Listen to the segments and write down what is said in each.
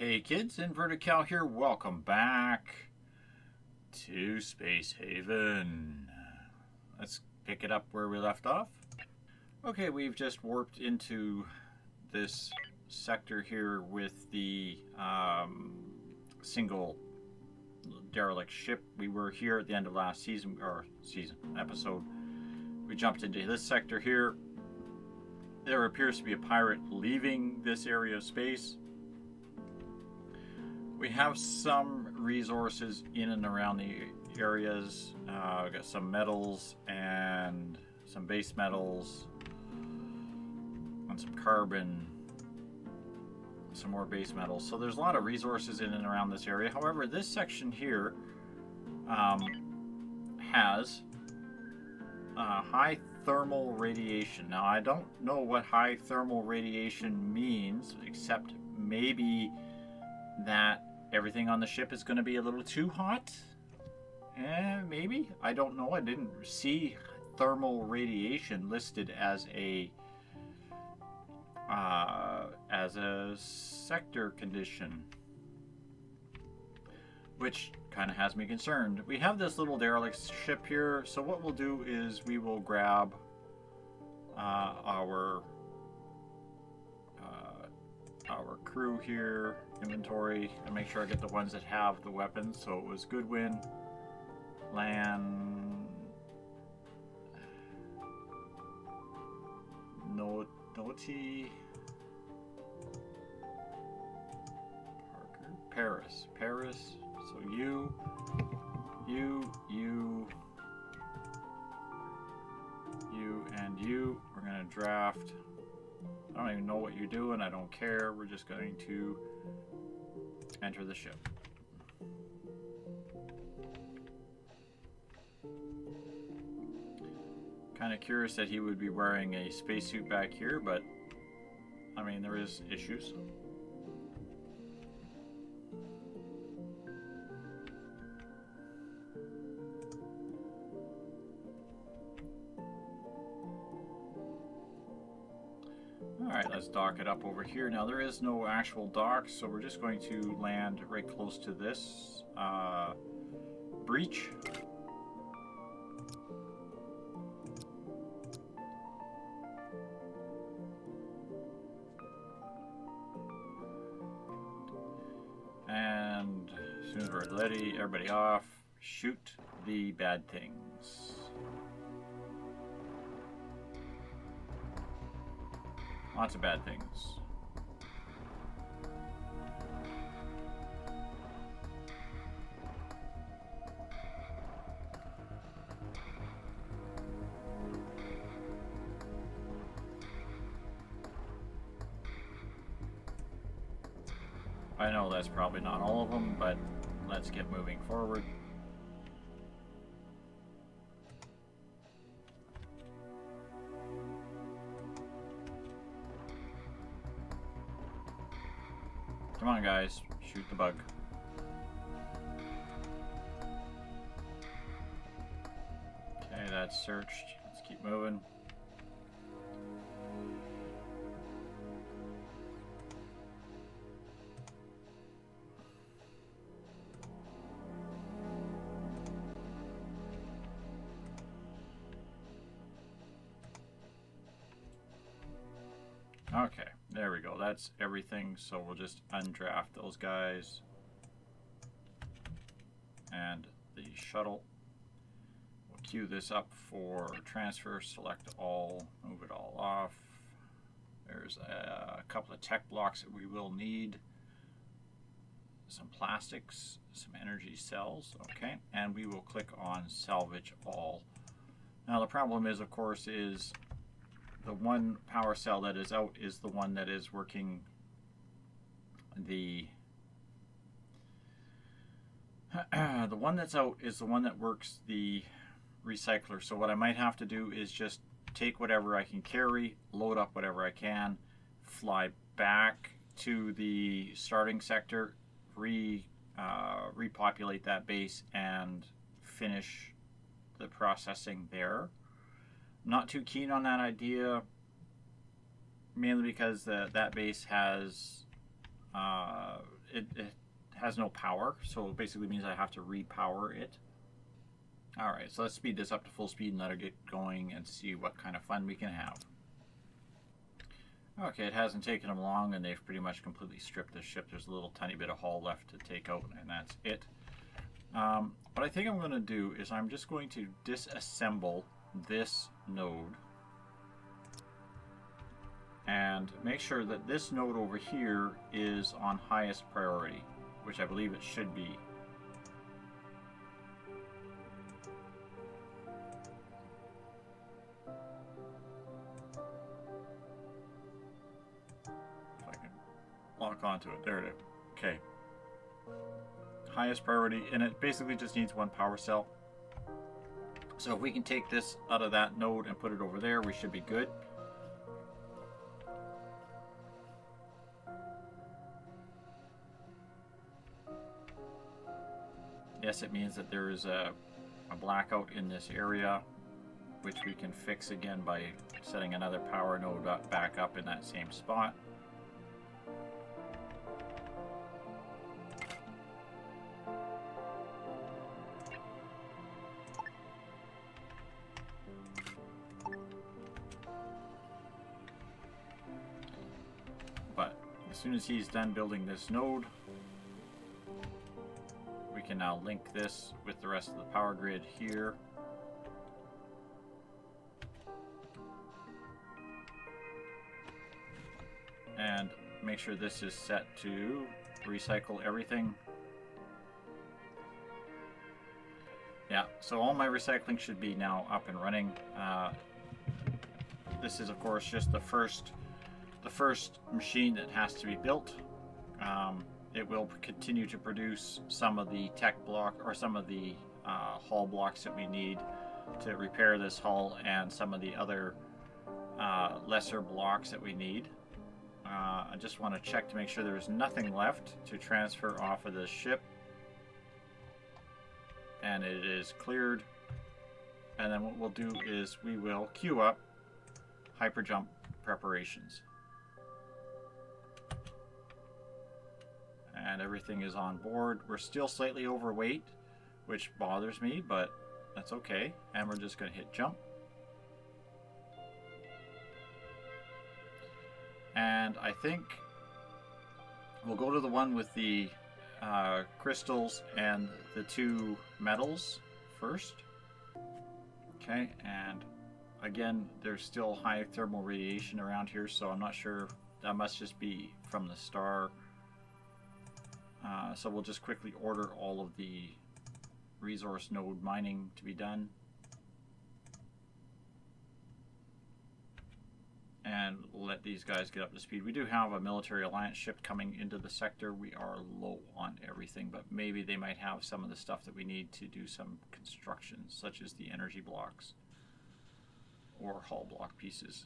Hey kids, Inverted Cow here. Welcome back to Space Haven. Let's pick it up where we left off. Okay, we've just warped into this sector here with the single derelict ship. We were here at the end of last episode. We jumped into this sector here. There appears to be a pirate leaving this area of space. We have some resources in and around the areas. We've got some metals and some base metals and some carbon, some more base metals. So there's a lot of resources in and around this area. However, this section here has high thermal radiation. Now, I don't know what high thermal radiation means, except maybe that everything on the ship is going to be a little too hot. Maybe. I don't know. I didn't see thermal radiation listed as a sector condition, which kind of has me concerned. We have this little derelict ship here, so what we'll do is we will grab our crew here, inventory, and make sure I get the ones that have the weapons. So it was Goodwin, Lan, Noti, Parker, Paris. So you, and you. We're gonna draft. I don't even know what you're doing. I don't care. We're just going to enter the ship. Kind of curious that he would be wearing a spacesuit back here, but I mean, there is issues. Alright, let's dock it up over here. Now, there is no actual dock, so we're just going to land right close to this breach. And as soon as we're ready, everybody off, shoot the bad things. Lots of bad things. I know that's probably not all of them, but let's get moving forward. Come on, guys. Shoot the bug. Okay, that's searched. Let's keep moving. Okay, there we go. That's everything. So we'll just undraft those guys. And the shuttle. We'll queue this up for transfer. Select all. Move it all off. There's a couple of tech blocks that we will need. Some plastics. Some energy cells. Okay. And we will click on salvage all. Now the problem is, of course, is the one power cell that is out is the one that is working the one that's out is the one that works the recycler. So what I might have to do is just take whatever I can carry, load up whatever I can, fly back to the starting sector, repopulate that base, and finish the processing there. Not too keen on that idea, mainly because that base has it has no power, so it basically means I have to repower it. Alright, so let's speed this up to full speed and let her get going and see what kind of fun we can have. Okay, it hasn't taken them long, and they've pretty much completely stripped the ship. There's a little tiny bit of hull left to take out, and that's it. What I think I'm going to do is I'm just going to disassemble this node and make sure that this node over here is on highest priority, which I believe it should be. If I can lock onto it. There it is. Okay. Highest priority, and it basically just needs one power cell. So if we can take this out of that node and put it over there, we should be good. Yes, it means that there is a blackout in this area, which we can fix again by setting another power node back up in that same spot. But as soon as he's done building this node, we can now link this with the rest of the power grid here. And make sure this is set to recycle everything. Yeah, so all my recycling should be now up and running. This is of course just the first machine that has to be built. It will continue to produce some of the tech block or some of the hull blocks that we need to repair this hull, and some of the other lesser blocks that we need. I just want to check to make sure there's nothing left to transfer off of this ship, and it is cleared. And then what we'll do is we will queue up hyperjump preparations. And everything is on board. We're still slightly overweight, which bothers me, but that's okay. And we're just going to hit jump. And I think we'll go to the one with the crystals and the 2 metals first. Okay, and again, there's still high thermal radiation around here, so I'm not sure. That must just be from the star. So we'll just quickly order all of the resource node mining to be done. And let these guys get up to speed. We do have a military alliance ship coming into the sector. We are low on everything, but maybe they might have some of the stuff that we need to do some construction, such as the energy blocks or hull block pieces.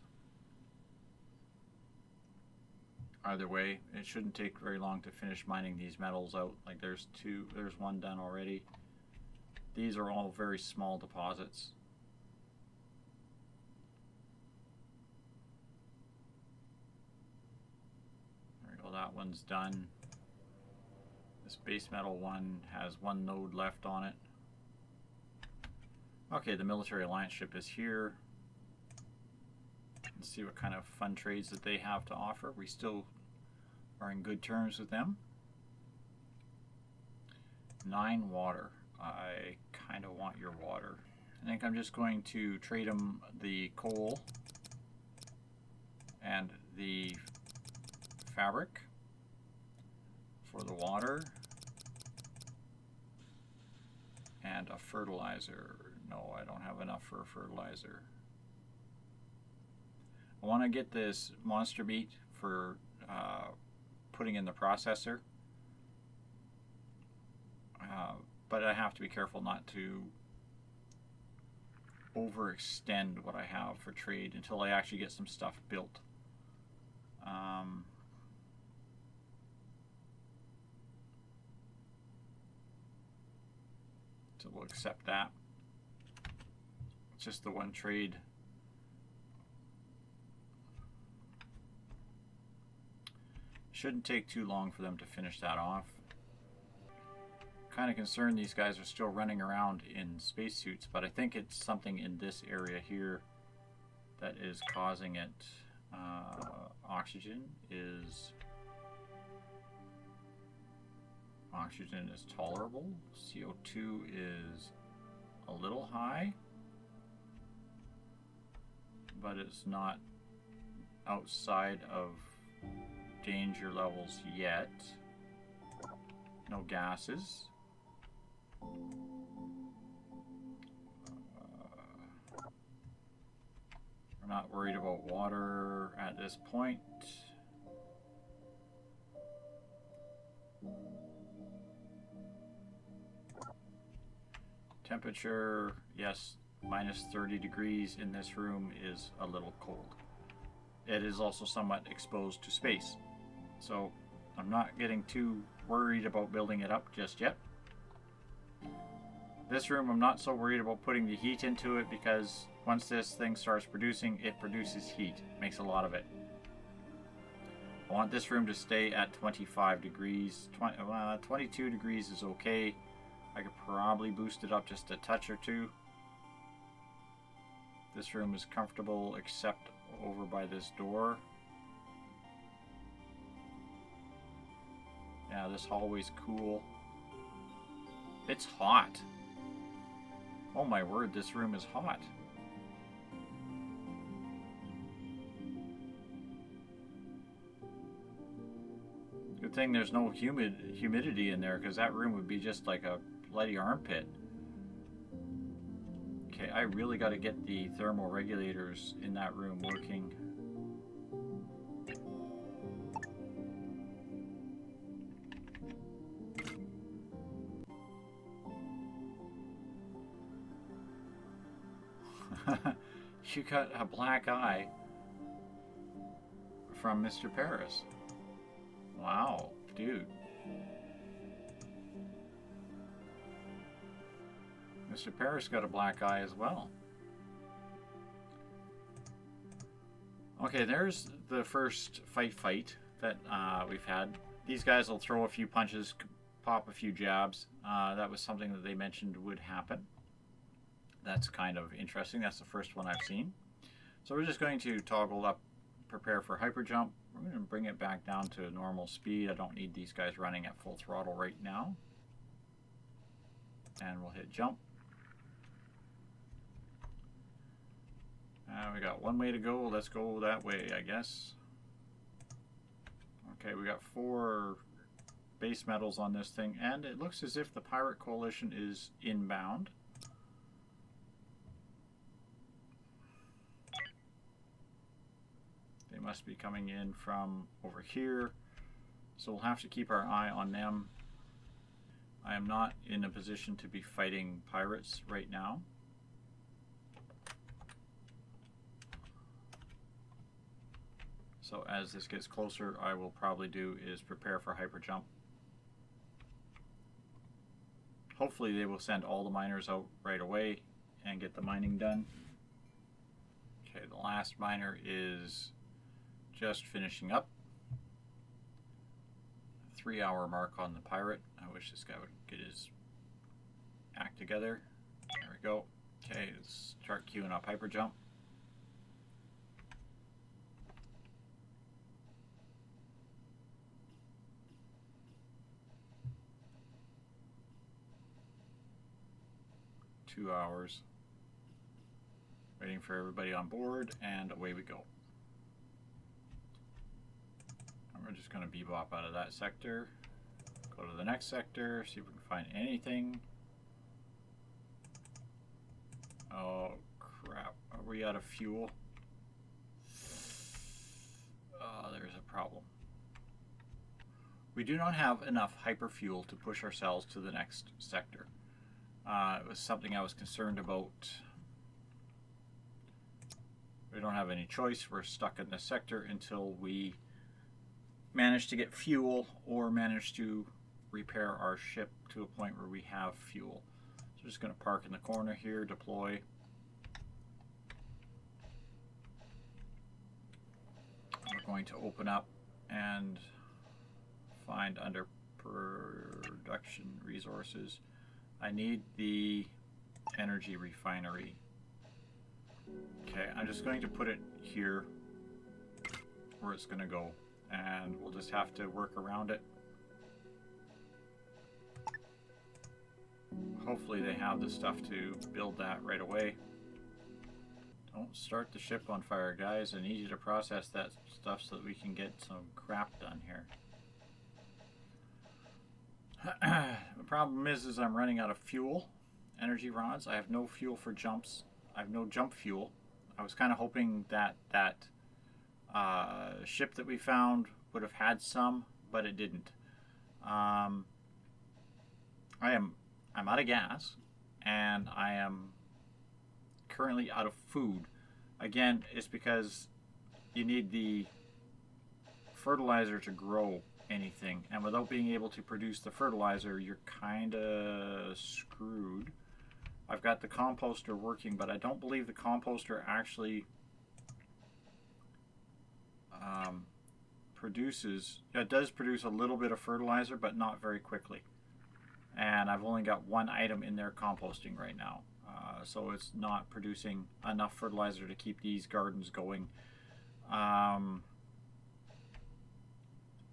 Either way, it shouldn't take very long to finish mining these metals out. Like there's one done already. These are all very small deposits. There we go, that one's done. This base metal one has 1 node left on it. Okay, the military alliance ship is here. Let's see what kind of fun trades that they have to offer. We still are in good terms with them. 9 water. I kind of want your water. I think I'm just going to trade them the coal and the fabric for the water and a fertilizer. No, I don't have enough for a fertilizer. I want to get this monster meat for putting in the processor, but I have to be careful not to overextend what I have for trade until I actually get some stuff built. So we'll accept that. It's just the one trade. Shouldn't take too long for them to finish that off. Kind of concerned these guys are still running around in spacesuits, but I think it's something in this area here that is causing it. Oxygen is tolerable. CO2 is a little high, but it's not outside of danger levels yet. No gases. We're not worried about water at this point. Temperature, yes, minus 30 degrees in this room is a little cold. It is also somewhat exposed to space, so I'm not getting too worried about building it up just yet. This room I'm not so worried about putting the heat into it, because once this thing starts producing, it produces heat. It makes a lot of it. I want this room to stay at 25 degrees. 22 degrees is okay. I could probably boost it up just a touch or two. This room is comfortable except over by this door. Yeah, this hallway's cool. It's hot. Oh my word, this room is hot. Good thing there's no humidity in there, because that room would be just like a bloody armpit. Okay, I really got to get the thermal regulators in that room working. You got a black eye from Mr. Paris. Wow, dude. Mr. Paris got a black eye as well. Okay, there's the first fight that we've had. These guys will throw a few punches, pop a few jabs. That was something that they mentioned would happen. That's kind of interesting. That's the first one I've seen. So we're just going to toggle up, prepare for hyper jump. We're going to bring it back down to normal speed. I don't need these guys running at full throttle right now. And we'll hit jump. We got one way to go. Let's go that way, I guess. Okay, we got 4 base metals on this thing, and it looks as if the Pirate Coalition is inbound. They must be coming in from over here, so we'll have to keep our eye on them. I am not in a position to be fighting pirates right now. So as this gets closer, I will probably do is prepare for hyper jump. Hopefully they will send all the miners out right away and get the mining done. Okay, the last miner is just finishing up. 3-hour mark on the pirate. I wish this guy would get his act together. There we go. Okay, let's start queuing up hyper jump. Two hours. Waiting for everybody on board, and away we go. And we're just going to bebop out of that sector. Go to the next sector, see if we can find anything. Oh crap, are we out of fuel? Oh, there's a problem. We do not have enough hyperfuel to push ourselves to the next sector. It was something I was concerned about. We don't have any choice. We're stuck in this sector until we manage to get fuel or manage to repair our ship to a point where we have fuel. So we're just going to park in the corner here, deploy. We're going to open up and find under production resources. I need the energy refinery. Okay, I'm just going to put it here where it's going to go, and we'll just have to work around it. Hopefully they have the stuff to build that right away. Don't start the ship on fire, guys. I need you to process that stuff so that we can get some crap done here. The problem is I'm running out of fuel, energy rods. I have no fuel for jumps. I have no jump fuel. I was kind of hoping that that ship that we found would have had some, but it didn't. I'm out of gas, and I am currently out of food. Again, it's because you need the fertilizer to grow anything, and without being able to produce the fertilizer, you're kind of screwed. I've got the composter working, but I don't believe the composter actually produces. It does produce a little bit of fertilizer, but not very quickly. And I've only got one item in there composting right now, so it's not producing enough fertilizer to keep these gardens going.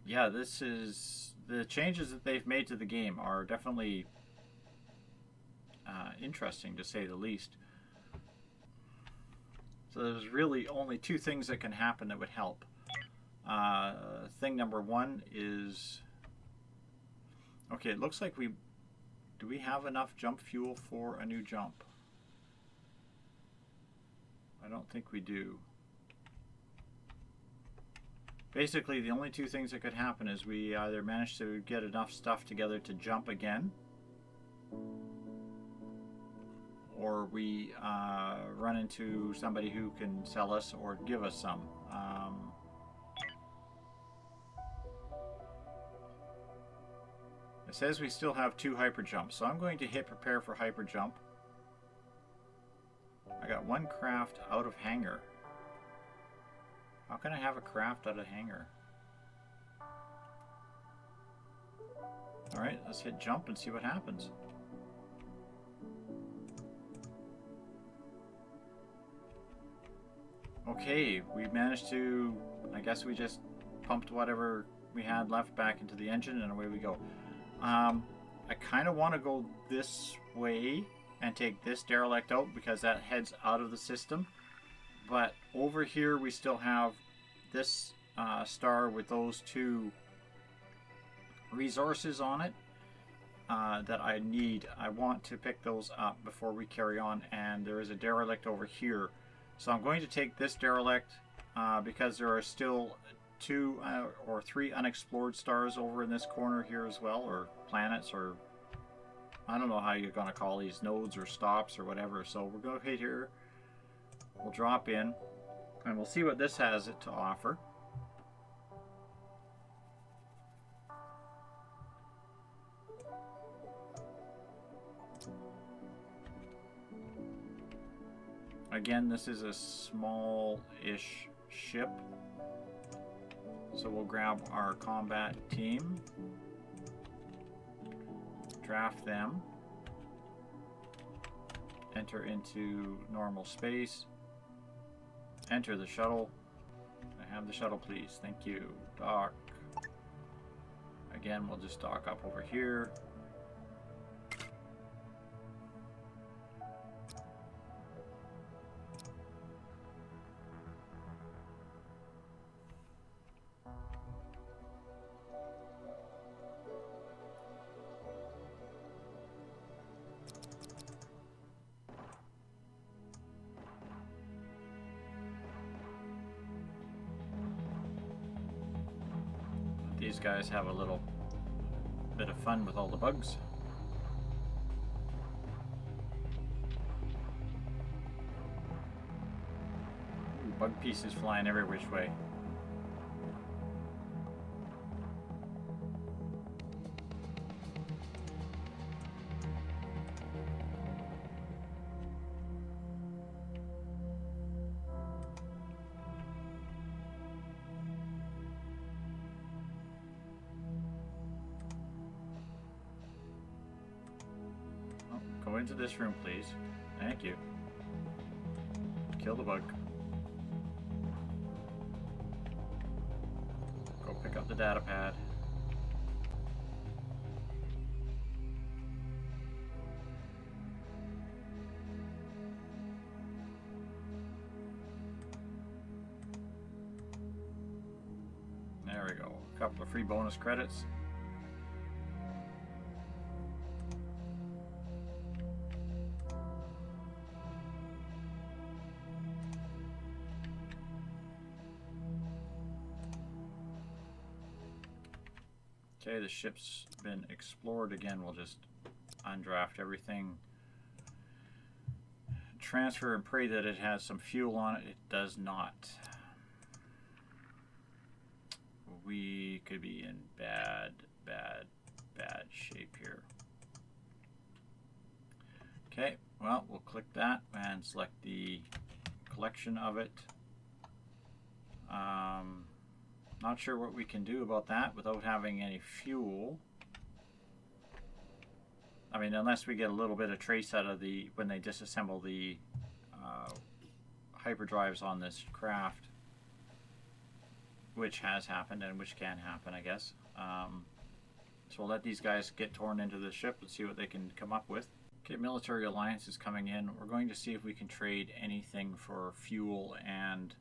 Yeah, this is the changes that they've made to the game are definitely interesting, to say the least. So there's really only two things that can happen that would help. Thing number one is, okay, it looks like do we have enough jump fuel for a new jump? I don't think we do. Basically, the only two things that could happen is we either manage to get enough stuff together to jump again, or we run into somebody who can sell us or give us some. It says we still have 2 hyper jumps, so I'm going to hit prepare for hyper jump. I got 1 craft out of hangar. How can I have a craft out of hangar? Alright, let's hit jump and see what happens. Okay, we managed to, I guess we just pumped whatever we had left back into the engine, and away we go. I kind of want to go this way and take this derelict out because that heads out of the system. But over here we still have this star with those 2 resources on it that I need. I want to pick those up before we carry on, and there is a derelict over here. So I'm going to take this derelict because there are still 2 or 3 unexplored stars over in this corner here as well, or planets, or I don't know how you're going to call these, nodes or stops or whatever. So we're going to hit here, we'll drop in, and we'll see what this has to offer. Again, this is a small-ish ship. So we'll grab our combat team, draft them, enter into normal space, enter the shuttle. I have the shuttle, please. Thank you. Dock. Again, we'll just dock up over here. These guys have a little bit of fun with all the bugs. Ooh, bug pieces flying every which way. into this room, please. Thank you. Kill the bug. Go pick up the data pad. There we go. A couple of free bonus credits. Okay, the ship's been explored again. We'll just undraft everything. Transfer and pray that it has some fuel on it. It does not. We could be in bad shape here. Okay, well, we'll click that and select the collection of it. Not sure what we can do about that without having any fuel. I mean, unless we get a little bit of trace out of the, when they disassemble the hyperdrives on this craft, which has happened and which can happen, I guess. So we'll let these guys get torn into the ship and see what they can come up with. Okay, military alliance is coming in. We're going to see if we can trade anything for fuel and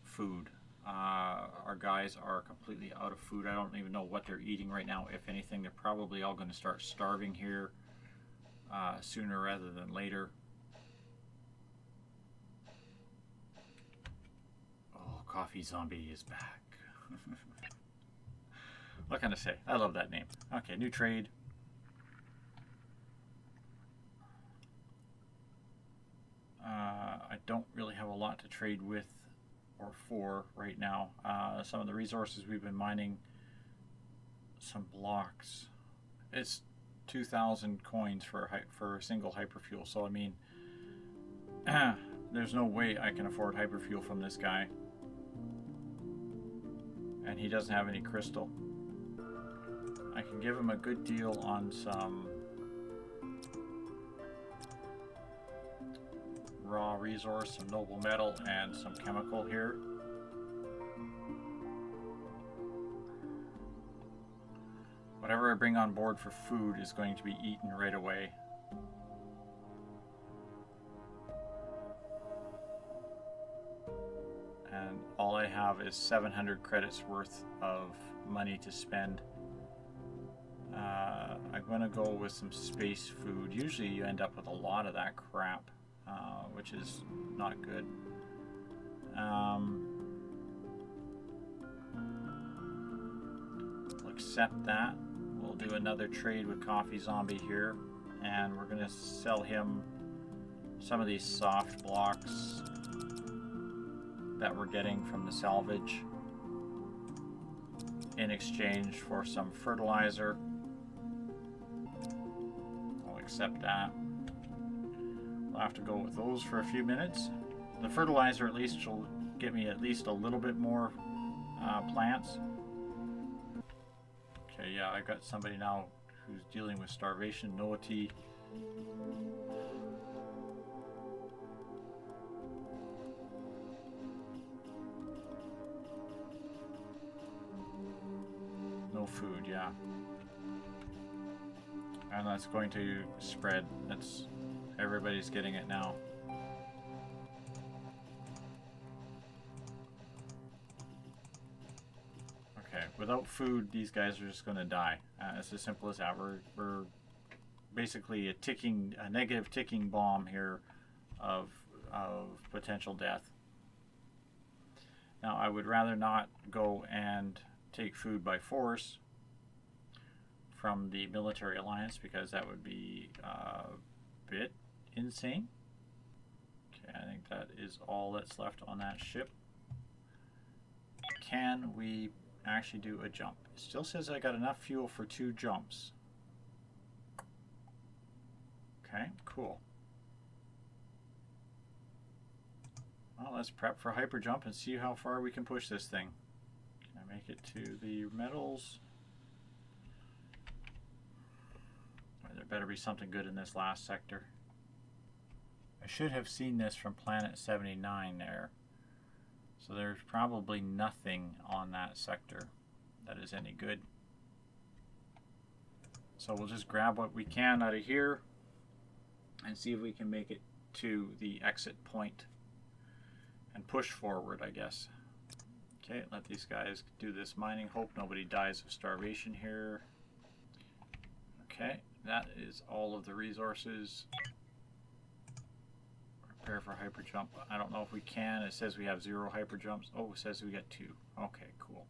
food. Our guys are completely out of food. I don't even know what they're eating right now. If anything, they're probably all going to start starving here sooner rather than later. Oh, Coffee Zombie is back. What can I say? I love that name. Okay, new trade. I don't really have a lot to trade with or for right now. Some of the resources we've been mining, some blocks. It's 2,000 coins for a single hyperfuel. So I mean, there's no way I can afford hyperfuel from this guy, and he doesn't have any crystal. I can give him a good deal on some raw resource, some noble metal, and some chemical here. Whatever I bring on board for food is going to be eaten right away. And all I have is 700 credits worth of money to spend. I'm going to go with some space food. Usually you end up with a lot of that crap. Which is not good. We'll accept that. We'll do another trade with Coffee Zombie here, and we're going to sell him some of these soft blocks that we're getting from the salvage in exchange for some fertilizer. I'll accept that. I'll have to go with those for a few minutes. The fertilizer at least will get me at least a little bit more plants. Okay, yeah, I've got somebody now who's dealing with starvation. Noah T. No food, yeah. And that's going to spread. That's everybody's getting it now. Okay, without food, these guys are just going to die. It's as simple as that. We're basically a negative ticking bomb here of potential death. Now, I would rather not go and take food by force from the military alliance, because that would be a bit insane. Okay, I think that is all that's left on that ship. Can we actually do a jump? It still says I got enough fuel for 2 jumps. Okay, cool. Well, let's prep for hyper jump and see how far we can push this thing. Can I make it to the metals? There better be something good in this last sector. I should have seen this from Planet 79 there. So there's probably nothing on that sector that is any good. So we'll just grab what we can out of here and see if we can make it to the exit point and push forward, I guess. Okay, let these guys do this mining. Hope nobody dies of starvation here. Okay, that is all of the resources. Prepare for hyper jump. I don't know if we can. It says we have 0 hyper jumps. Oh, it says we got 2. Okay, cool.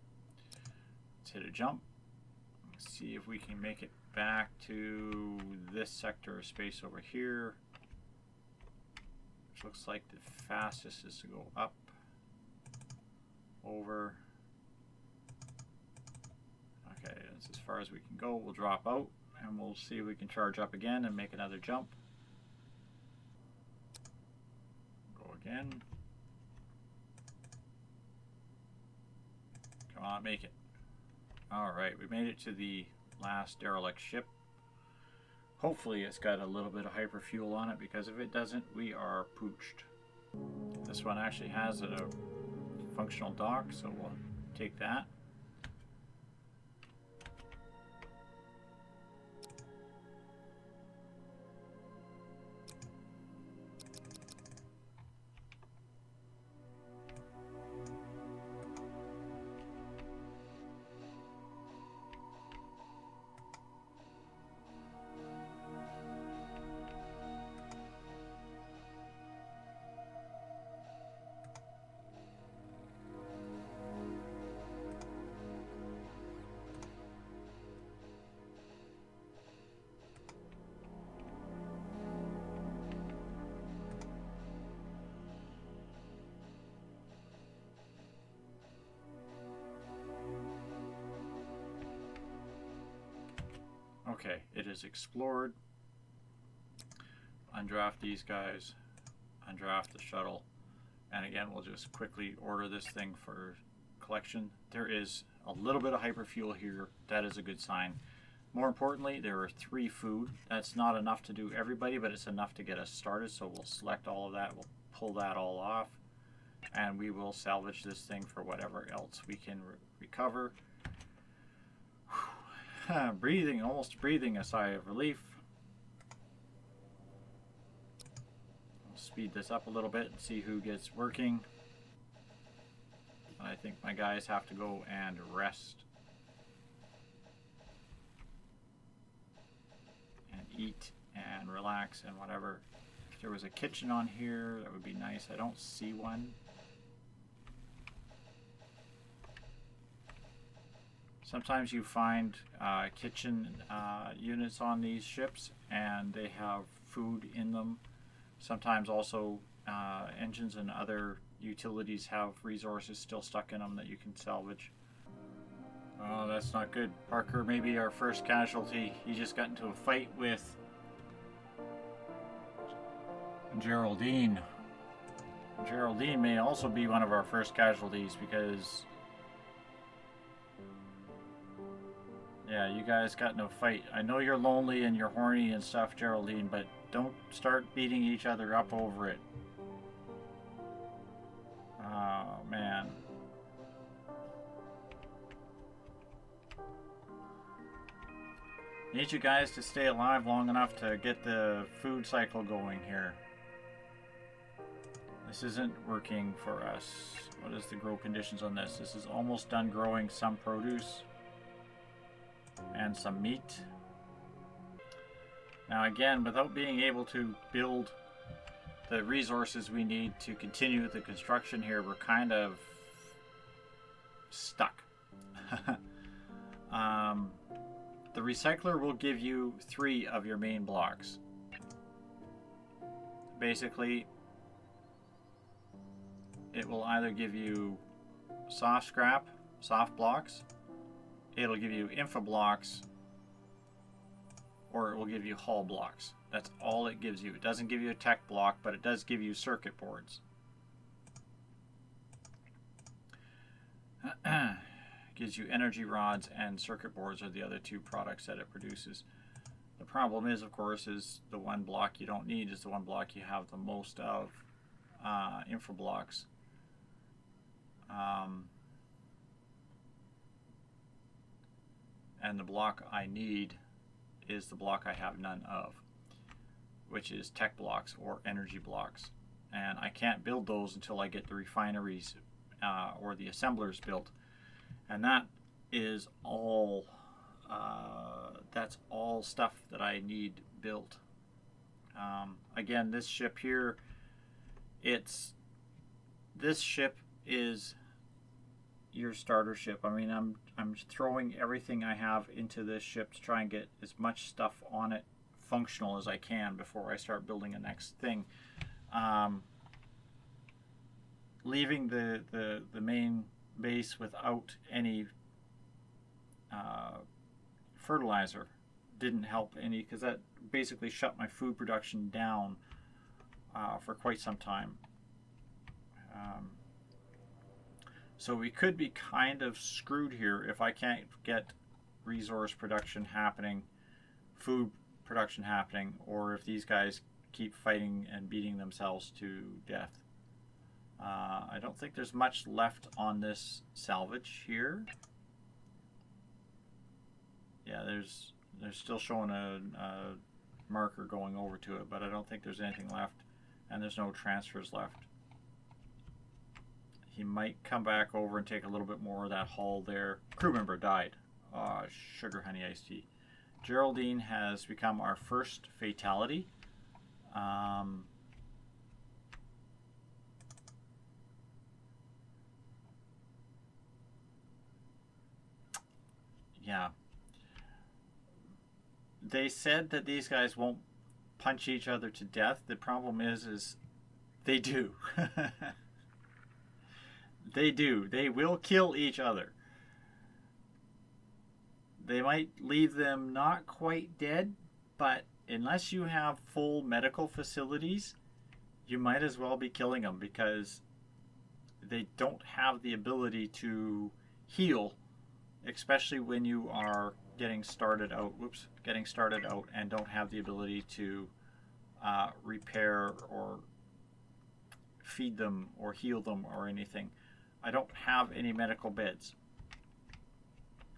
Let's hit a jump. Let's see if we can make it back to this sector of space over here. Which looks like the fastest is to go up, over. Okay, that's as far as we can go. We'll drop out and we'll see if we can charge up again and make another jump. Again. Come on, make it. Alright, we made it to the last derelict ship. Hopefully it's got a little bit of hyper fuel on it, because if it doesn't, we are pooched. This one actually has a functional dock, so we'll take that. Okay, it is explored. Undraft these guys, undraft the shuttle, and again we'll just quickly order this thing for collection. There is a little bit of hyperfuel here. That is a good sign. More importantly, there are 3 food. That's not enough to do everybody, but it's enough to get us started, so we'll select all of that. We'll pull that all off, and we will salvage this thing for whatever else we can recover. Breathing, almost breathing a sigh of relief. I'll speed this up a little bit and see who gets working. I think my guys have to go and rest and eat and relax and whatever. If there was a kitchen on here, that would be nice. I don't see one. Sometimes you find kitchen units on these ships, and they have food in them. Sometimes also engines and other utilities have resources still stuck in them that you can salvage. Oh, that's not good. Parker may be our first casualty. He just got into a fight with Geraldine. Geraldine may also be one of our first casualties, because yeah, you guys got in a fight. I know you're lonely and you're horny and stuff, Geraldine, but don't start beating each other up over it. Oh, man. Need you guys to stay alive long enough to get the food cycle going here. This isn't working for us. What is the grow conditions on this? This is almost done growing some produce and some meat. Now again, without being able to build the resources we need to continue the construction here, we're kind of stuck. The recycler will give you 3 of your main blocks. Basically, it will either give you soft scrap, soft blocks, it'll give you info blocks, or it will give you hull blocks. That's all it gives you. It doesn't give you a tech block, but it does give you circuit boards. Gives you energy rods, and circuit boards are the other 2 products that it produces. The problem is, of course, is the one block you don't need is the one block you have the most of, infra blocks. And the block I need is the block I have none of, which is tech blocks or energy blocks. And I can't build those until I get the refineries or the assemblers built. And that is all, that's all stuff that I need built. Again, this ship here, this ship is your starter ship. I mean, I'm throwing everything I have into this ship to try and get as much stuff on it functional as I can before I start building the next thing. Leaving the main base without any fertilizer didn't help any, because that basically shut my food production down for quite some time. So we could be kind of screwed here if I can't get resource production happening, food production happening, or if these guys keep fighting and beating themselves to death. I don't think there's much left on this salvage here. Yeah, there's still showing a marker going over to it, but I don't think there's anything left, and there's no transfers left. He might come back over and take a little bit more of that hull there. Crew member died. Sugar honey iced tea. Geraldine has become our first fatality. Yeah. They said that these guys won't punch each other to death. The problem is they do. They do. They will kill each other. They might leave them not quite dead, but unless you have full medical facilities, you might as well be killing them, because they don't have the ability to heal, especially when you are getting started out. Getting started out and don't have the ability to repair or feed them or heal them or anything. I don't have any medical beds.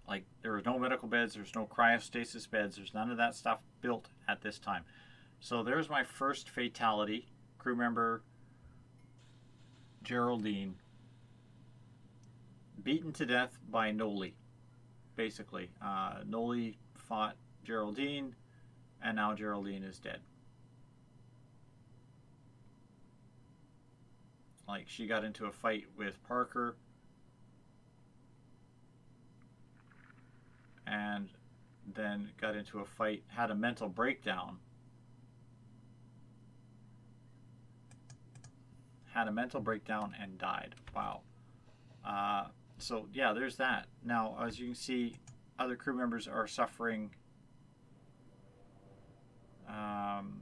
Like, there are no medical beds, there's no cryostasis beds, there's none of that stuff built at this time. So there's my first fatality. Crew member Geraldine, beaten to death by Noli, basically. Noli fought Geraldine, and now Geraldine is dead. Like, she got into a fight with Parker, and then got into a fight, had a mental breakdown. Had a mental breakdown and died. Wow. So, yeah, there's that. Now, as you can see, other crew members are suffering. I'm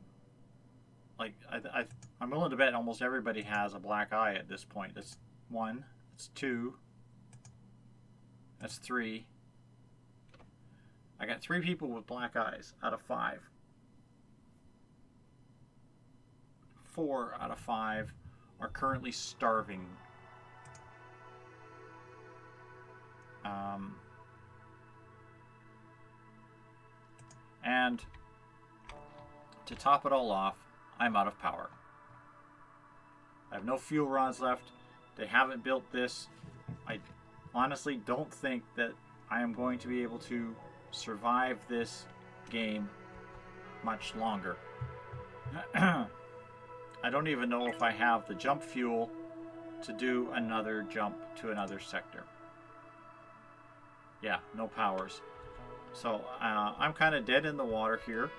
willing to bet almost everybody has a black eye at this point. That's 1, that's 2, that's 3. I got 3 people with black eyes out of 5. 4 out of 5 are currently starving. And to top it all off, I'm out of power. I have no fuel rods left. They haven't built this. I honestly don't think that I am going to be able to survive this game much longer. I don't even know if I have the jump fuel to do another jump to another sector. Yeah, no powers. So I'm kind of dead in the water here.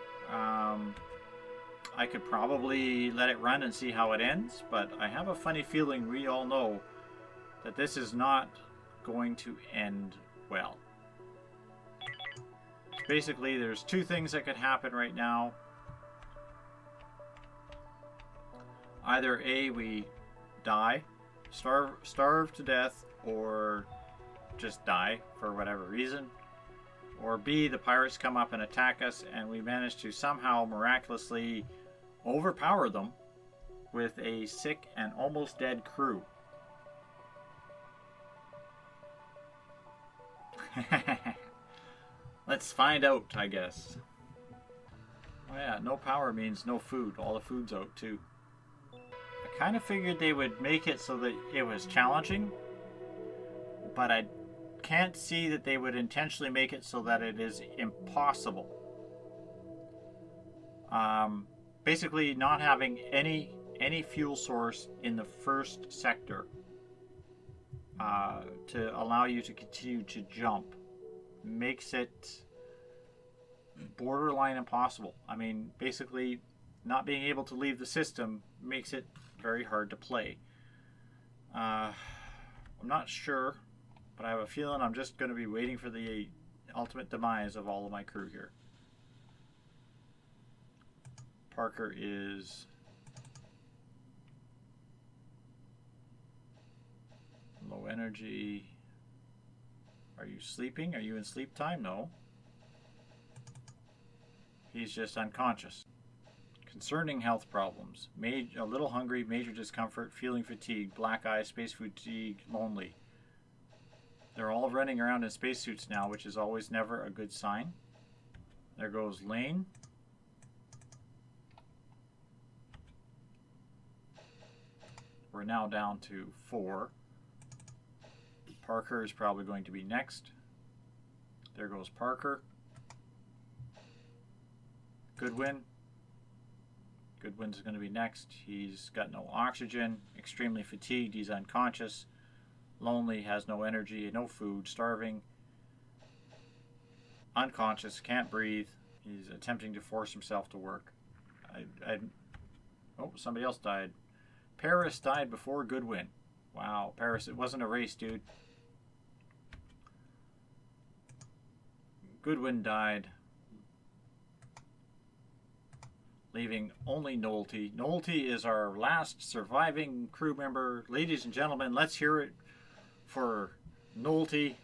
I could probably let it run and see how it ends, but I have a funny feeling we all know that this is not going to end well. Basically, there's 2 things that could happen right now. Either A, we die, starve to death, or just die for whatever reason, Or B, the pirates come up and attack us and we manage to somehow miraculously overpower them with a sick and almost dead crew. Let's find out, I guess. Oh yeah, no power means no food. All the food's out too. I kind of figured they would make it so that it was challenging, but I can't see that they would intentionally make it so that it is impossible. Basically not having any fuel source in the first sector to allow you to continue to jump makes it borderline impossible. I mean, basically not being able to leave the system makes it very hard to play. I'm not sure, but I have a feeling I'm just going to be waiting for the ultimate demise of all of my crew here. Parker is low energy. Are you sleeping? Are you in sleep time? No. He's just unconscious. Concerning health problems. A little hungry, major discomfort, feeling fatigued, black eye, space fatigue, lonely. They're all running around in spacesuits now, which is always never a good sign. There goes Lane. We're now down to 4. Parker is probably going to be next. There goes Parker. Goodwin. Goodwin's going to be next. He's got no oxygen, extremely fatigued, he's unconscious, lonely, has no energy, no food, starving, unconscious, can't breathe. He's attempting to force himself to work. Oh, somebody else died. Paris died before Goodwin. Wow, Paris, it wasn't a race, dude. Goodwin died, leaving only Nolte. Nolte is our last surviving crew member. Ladies and gentlemen, let's hear it for Nolte,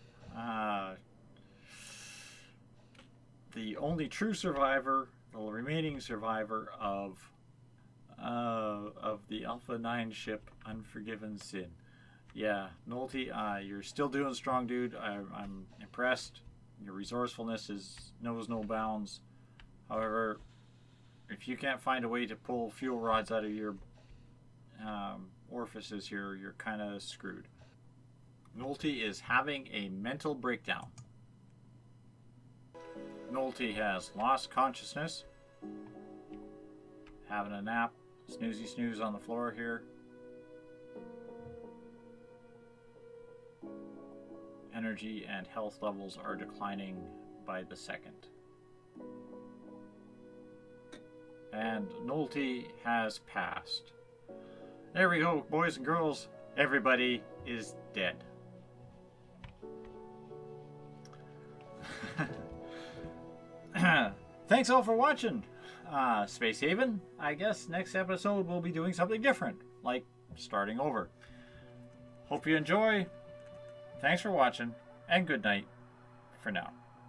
the only true survivor, the remaining survivor of the Alpha 9 ship Unforgiven Sin. Yeah, Nolte, you're still doing strong, dude. I'm impressed. Your resourcefulness knows no bounds. However, if you can't find a way to pull fuel rods out of your orifices here, you're kind of screwed. Nolte is having a mental breakdown. Nolte has lost consciousness, having a nap, snoozy snooze on the floor here. Energy and health levels are declining by the second. And Nolte has passed. There we go, boys and girls. Everybody is dead. Thanks all for watching. Space Haven. I guess next episode we'll be doing something different, like starting over. Hope you enjoy. Thanks for watching, and good night for now.